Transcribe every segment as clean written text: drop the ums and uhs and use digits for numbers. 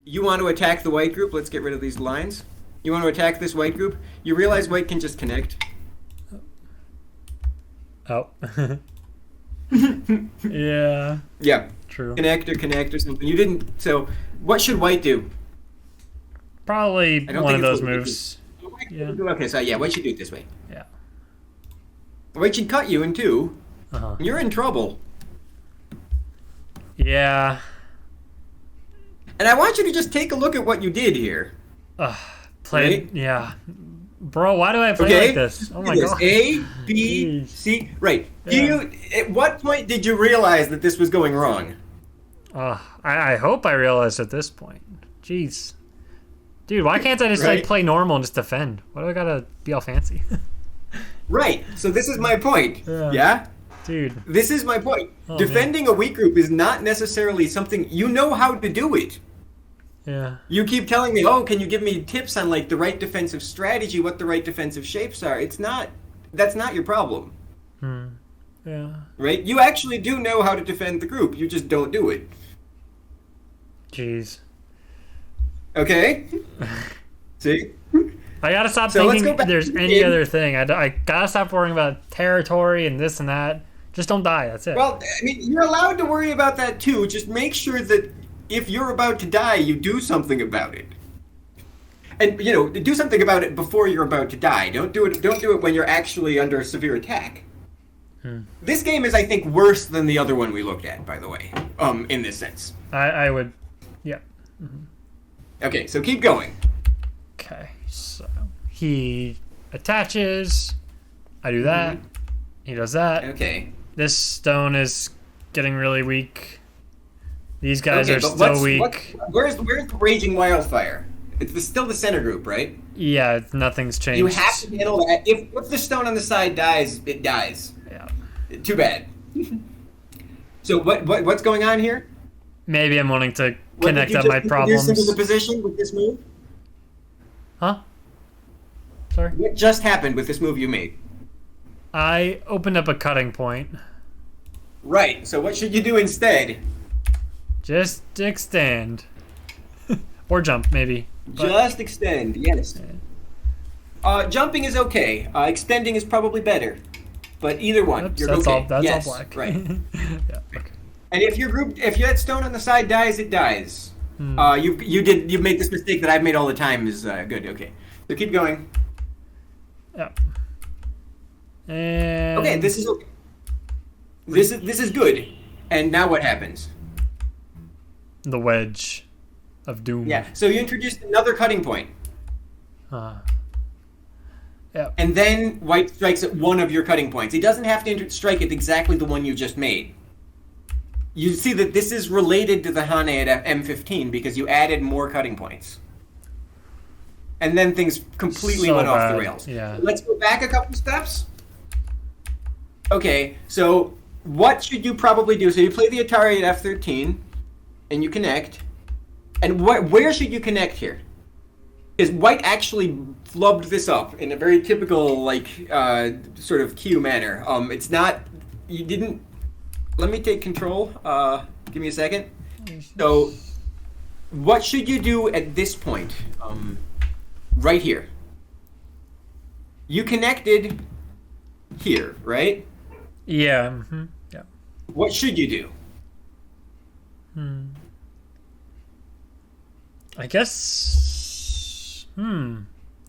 you want to attack the white group. Let's get rid of these lines. You want to attack this white group. You realize white can just connect. Oh. Yeah. Yeah. True. Connect or something. You didn't. So what should white do? Probably I don't one think of it's those what we moves. Yeah. Okay, so yeah, white should do it this way. Yeah. White should cut you in two. Uh-huh. You're in trouble. Yeah. And I want you to just take a look at what you did here. Play. Right? Yeah. Bro, why do I play Okay? like this? Oh my Look at god. this. A, B, Jeez. C. Right. Yeah. At what point did you realize that this was going wrong? I hope I realized at this point. Jeez. Dude, why can't I just like Right? play normal and just defend? Why do I gotta be all fancy? Right. So this is my point. Yeah? Dude. This is my point. Oh, Defending a weak group is not necessarily something you know how to do it. Yeah. You keep telling me, "Oh, can you give me tips on like the right defensive strategy, what the right defensive shapes are?" It's not. That's not your problem, Yeah. right? You actually do know how to defend the group. You just don't do it. Jeez. Okay? See? I gotta stop So let's thinking go back there's to the any game. other thing. I gotta stop worrying about territory and this and that. Just don't die. That's it. Well, I mean, you're allowed to worry about that too. Just make sure that if you're about to die, you do something about it. And you know, do something about it before you're about to die. Don't do it when you're actually under severe attack. This game is, I think, worse than the other one we looked at, by the way. In this sense. I would. Yeah. Okay, so keep going. Okay. So he attaches. I do that. He does that. Okay. This stone is getting really weak. These guys Okay, are but still weak. Where's the raging wildfire? It's still the center group, right? Yeah, nothing's changed. You have to handle that. If the stone on the side dies, it dies. Yeah. Too bad. So what's going on here? Maybe I'm wanting to What, connect did you up just my introduce problems. into the position with this move? Huh? Sorry. What just happened with this move you made? I opened up a cutting point. Right. So what should you do instead? Just extend. Or jump, maybe. But Just extend. Yes. Jumping is okay. Extending is probably better. But either one, oops, you're that's okay. all. That's Yes, all black. Right. Yeah. Okay. And if that stone on the side dies, it dies. You've made this mistake that I've made all the time. Is good. Okay. So keep going. Yeah. And Okay. This is okay. This is good. And now what happens? the wedge of doom. Yeah. So you introduced another cutting point. Yeah. And then white strikes at one of your cutting points. He doesn't have to strike at exactly the one you just made. You see that this is related to the Hane at M15 because you added more cutting points. And then things completely So went off bad, the rails. yeah. Let's go back a couple steps. Okay, so what should you probably do? So you play the Atari at F13, and you connect. And where should you connect here? Is white actually flubbed this up in a very typical, sort of cue manner. It's not. You didn't. Let me take control. Give me a second. So, what should you do at this point? Right here. You connected here, right? Yeah. Yeah. What should you do? I guess.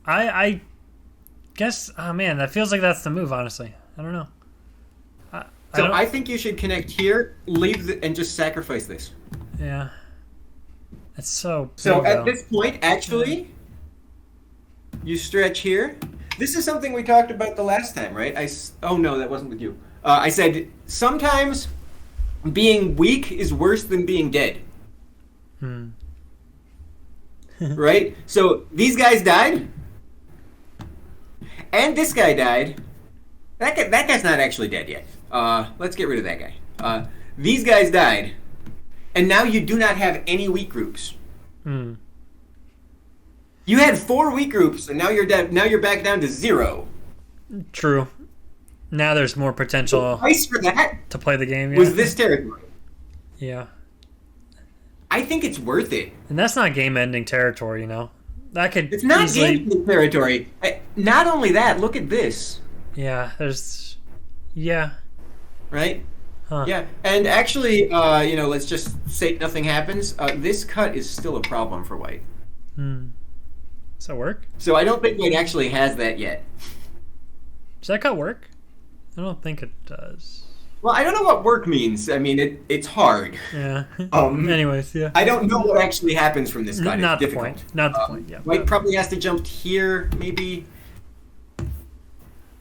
I guess. Oh man, that feels like that's the move. Honestly, I don't know. I think you should connect here, and just sacrifice this. Yeah. It's so. So big, at though. this point, actually, you stretch here. This is something we talked about the last time, right? Oh no, that wasn't with you. I said sometimes being weak is worse than being dead. Right? So these guys died, and this guy died. That guy's not actually dead yet. Let's get rid of that guy. These guys died, and now you do not have any weak groups. You had 4 weak groups, and now you're dead. Now you're back down to 0. True. Now there's more potential The price for that to play the game. Yeah. was this territory. Yeah. I think it's worth it. And that's not game-ending territory, you know. That could It's not easily. game territory. Not only that, look at this. Yeah, there's. Yeah. Right? Huh. Yeah, and actually, let's just say nothing happens. This cut is still a problem for white. Does that work? So I don't think white actually has that yet. Does that cut work? I don't think it does. Well, I don't know what work means. I mean, it's hard. Yeah. Anyways, yeah. I don't know what actually happens from this cut. Not It's the difficult. point. Not the point. Yeah. White probably has to jump here, maybe.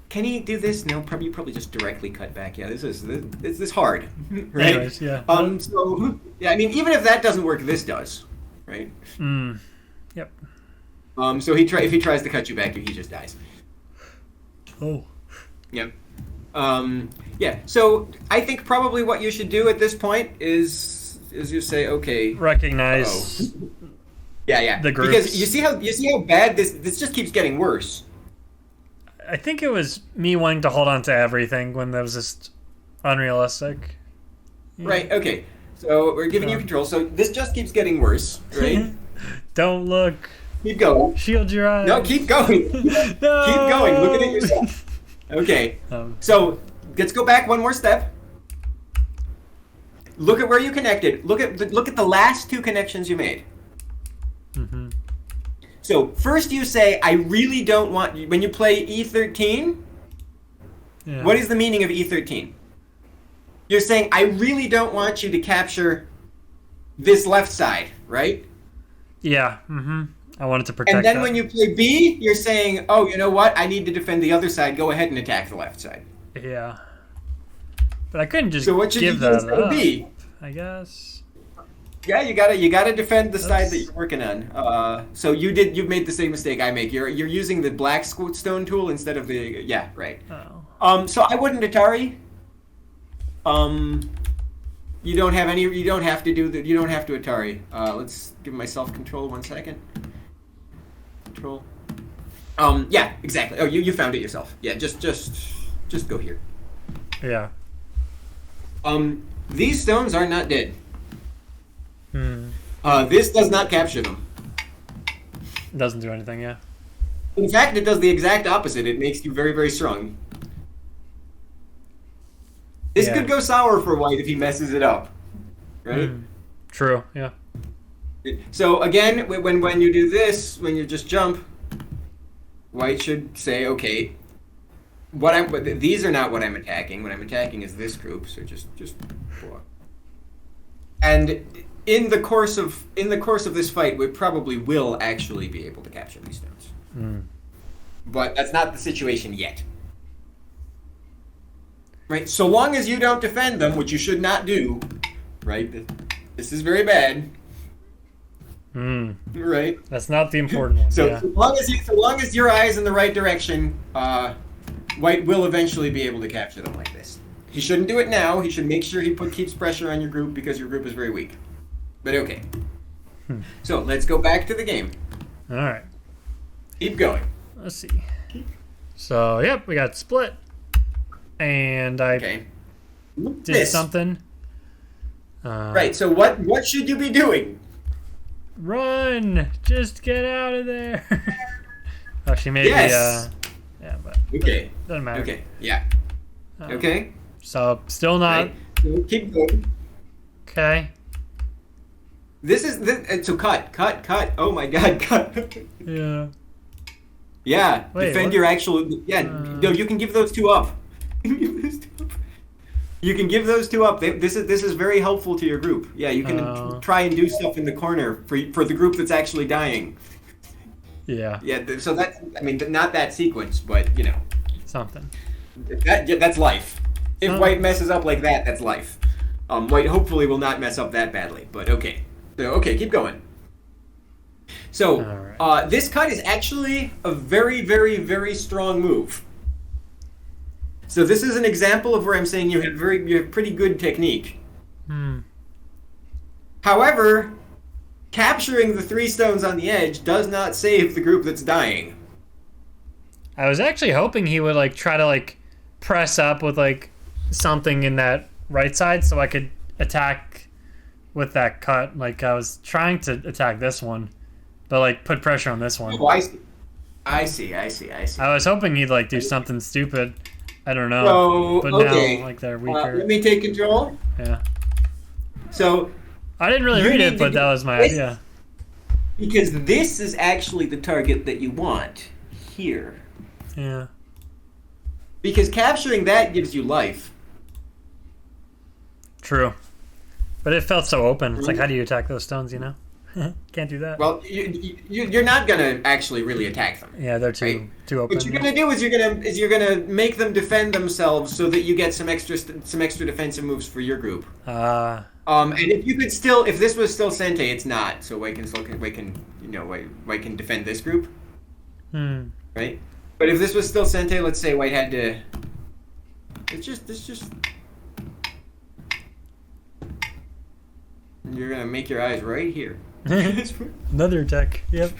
Can he do this? No, probably just directly cut back. Yeah, this is hard, right? Anyways, yeah. So yeah, I mean, even if that doesn't work, this does, right? Yep. So if he tries to cut you back, he just dies. Oh. Yep. Yeah. So I think probably what you should do at this point is you say, okay. Recognize. Yeah. The groups. Because you see how bad this just keeps getting worse. I think it was me wanting to hold on to everything when that was just unrealistic. Yeah. Right. Okay. So we're giving you control. So this just keeps getting worse, right? Don't look. Keep going. Shield your eyes. No, keep going. No! Keep going. Look at it yourself. Okay. So let's go back one more step. Look at where you connected. Look at the last two connections you made. Mm-hmm. So first you say, I really don't want, when you play E13, Yeah. what is the meaning of E13? You're saying, I really don't want you to capture this left side, right? Yeah. Mm-hmm. I wanted to protect And then that. when you play B, you're saying, oh, you know what? I need to defend the other side. Go ahead and attack the left side. Yeah. But I couldn't just So what should you give do that instead of up, B? I guess. Yeah, you gotta defend the side that That's- you're working on. So you've made the same mistake I make. You're using the black stone tool instead of the right. Oh. So I wouldn't Atari. You don't have to Atari. Let's give myself control 1 second. Control. Yeah, exactly. Oh, you found it yourself. Yeah, just go here. Yeah. These stones are not dead. Hmm. This does not capture them. Doesn't do anything, yeah. In fact, it does the exact opposite. It makes you very, very strong. This Yeah. could go sour for white if he messes it up, right? True, yeah. So again, when you do this, when you just jump, white should say, okay, these are not what I'm attacking. What I'm attacking is this group. So just block. And in the course of this fight, we probably will actually be able to capture these stones. But that's not the situation yet. Right? So long as you don't defend them, which you should not do, right? This is very bad. Right? That's not the important one. So, yeah. so long as your eye is in the right direction, white will eventually be able to capture them like this. He shouldn't do it now. He should make sure he keeps pressure on your group because your group is very weak. But okay. So let's go back to the game. All right. Keep going. Let's see. So, yep, we got split. And I Okay. did This. something. Right. So what should you be doing? Run! Just get out of there. Oh, she made Yes. yeah, but Okay. doesn't matter. Okay. Yeah. Okay. So, still not. Right. So keep going. Okay. This is so cut. Oh my God, cut. Yeah. Yeah. Wait, Defend what? your actual. Yeah. No, you can give those two up. You can give those two up. This is very helpful to your group. Yeah, you can try and do stuff in the corner for the group that's actually dying. Yeah. Yeah. So not that sequence, but Something. that's life. If Oh. white messes up like that, that's life. White hopefully will not mess up that badly, but okay. So, okay, keep going. So, Alright. this cut is actually a very, very, very strong move. So this is an example of where I'm saying you have pretty good technique. However, capturing the 3 stones on the edge does not save the group that's dying. I was actually hoping he would try to press up with something in that right side so I could attack with that cut. Like I was trying to attack this one, but like put pressure on this one. Oh, I see. I see. I see. I see. I was hoping he'd like do something stupid. I don't know. So, But okay. now like they're weaker. Let me take control. Yeah. So, I didn't really you read need it, to but do that was my this. idea. Because this is actually the target that you want here. Yeah. Because capturing that gives you life. True. But it felt so open. It's like, how do you attack those stones, you know? Can't do that. Well, you're not gonna actually really attack them. Yeah, they're too Right. too open. What you're gonna do is you're gonna make them defend themselves so that you get some extra defensive moves for your group. And if you could still, if this was still Sente, it's not. So White can defend this group, right? But if this was still Sente, let's say White had to. It's just. You're gonna make your eyes right here. Another attack. Yep.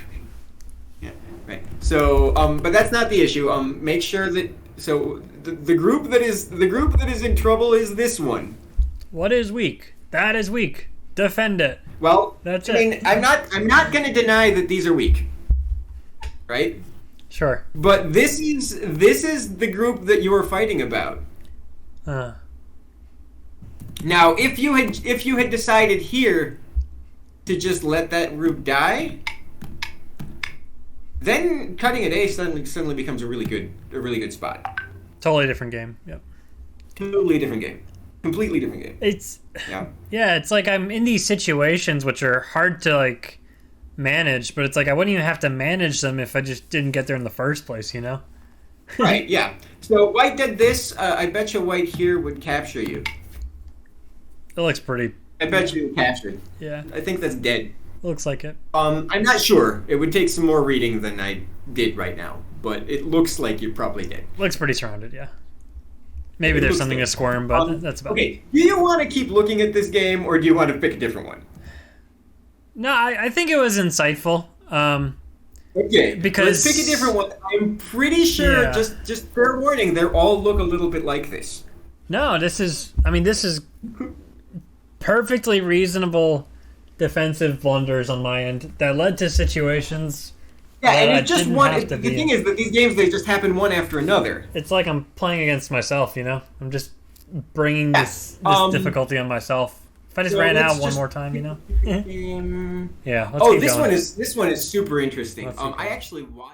Yeah, right. So, but that's not the issue. Make sure that the group that is in trouble is this one. What is weak? That is weak. Defend it. Well, That's I mean, I'm not going to deny that these are weak, right? Sure. But this is the group that you are fighting about. Now, if you had decided here to just let that group die, then cutting an A suddenly becomes a really good spot. Totally different game. Yep. Totally different game. Completely different game. Yeah, it's like I'm in these situations which are hard to like manage, but it's like I wouldn't even have to manage them if I just didn't get there in the first place, you know? Right, yeah. So White did this. I bet you White here would capture you. It looks pretty. I bet you captured. Yeah. I think that's dead. Looks like it. I'm not sure. It would take some more reading than I did right now, but it looks like you're probably dead. Looks pretty surrounded, yeah. Maybe there's something to squirm, but that's about it. Okay, do you want to keep looking at this game, or do you want to pick a different one? No, I think it was insightful. Okay, because let's pick a different one. I'm pretty sure, Yeah. just fair warning, they all look a little bit like this. No, this is perfectly reasonable defensive blunders on my end that led to situations. Yeah, that and I it just didn't one. have to The be thing in. is that these games, they just happen one after another. It's like I'm playing against myself, you know? I'm just bringing Yeah, this difficulty on myself. If I just So ran let's out one just more time, you know? pick a game. Yeah, let's Oh, keep this going. one is super interesting. Let's keep I going. actually watched.